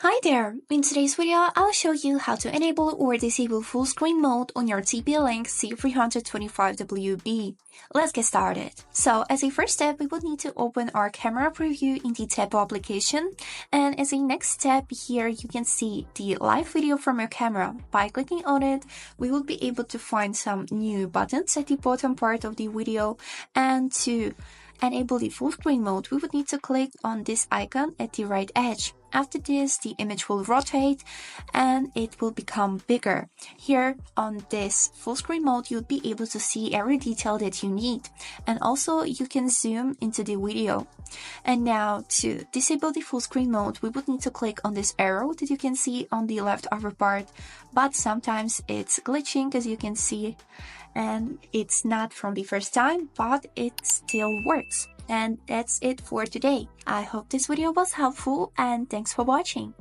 Hi there! In today's video, I'll show you how to enable or disable full screen mode on your TP-Link C325WB. Let's get started. So as a first step, we will need to open our camera preview in the TP application. And as a next step here, you can see the live video from your camera. By clicking on it, we will be able to find some new buttons at the bottom part of the video. And to enable the full screen mode, we would need to click on this icon at the right edge. After this, the image will rotate and it will become bigger. Here on this full screen mode, you'll be able to see every detail that you need. And also you can zoom into the video. And now to disable the full screen mode, we would need to click on this arrow that you can see on the left upper part. But sometimes it's glitching, as you can see. And it's not from the first time, but it still works. And that's it for today. I hope this video was helpful and thanks for watching.